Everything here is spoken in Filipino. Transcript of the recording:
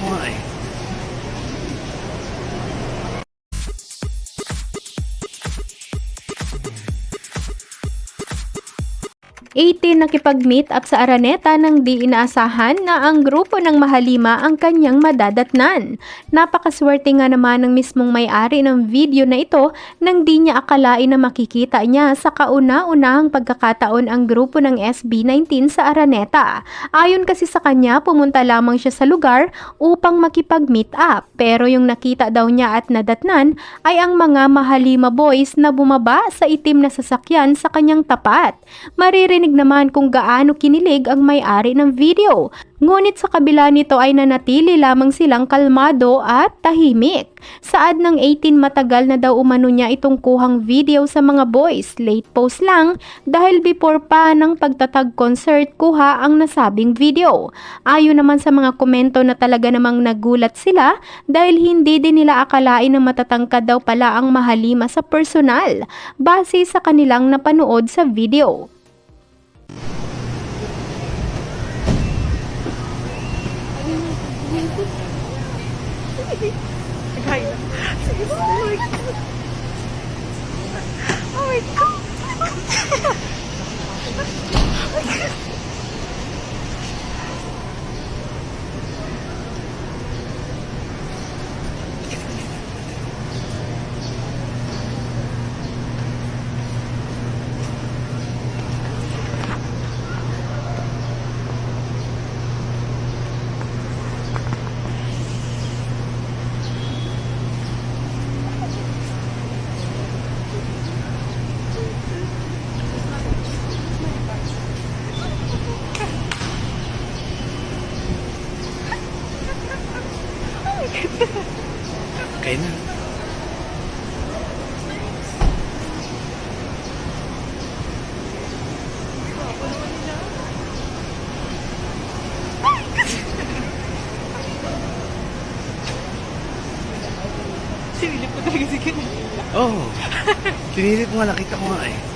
ko nga eh. 18 nakipag-meet up sa Araneta nang di inaasahan na ang grupo ng Mahalima ang kanyang madadatnan. Napakaswerte nga naman ng mismong may-ari ng video na ito nang di niya akalain na makikita niya sa kauna-unahang pagkakataon ang grupo ng SB19 sa Araneta. Ayon kasi sa kanya, pumunta lamang siya sa lugar upang makipag-meet up. Pero yung nakita daw niya at nadatnan ay ang mga Mahalima boys na bumaba sa itim na sasakyan sa kanyang tapat. Maririnig naman kung gaano kinilig ang may-ari ng video. Ngunit sa kabila nito ay nanatili lamang silang kalmado at tahimik. Saad ng 18, matagal na daw umano niya itong kuhang video sa mga boys. Late post lang dahil before pa ng pagtatag concert kuha ang nasabing video. Ayon naman sa mga komento na talaga namang nagulat sila dahil hindi din nila akalain na matatangkad daw pala ang Mahalima sa personal base sa kanilang napanood sa video. Oh my God! Okay na. Sinilip ko talaga si Ken. Oh, pinilit mo nga, nakita ko nga eh.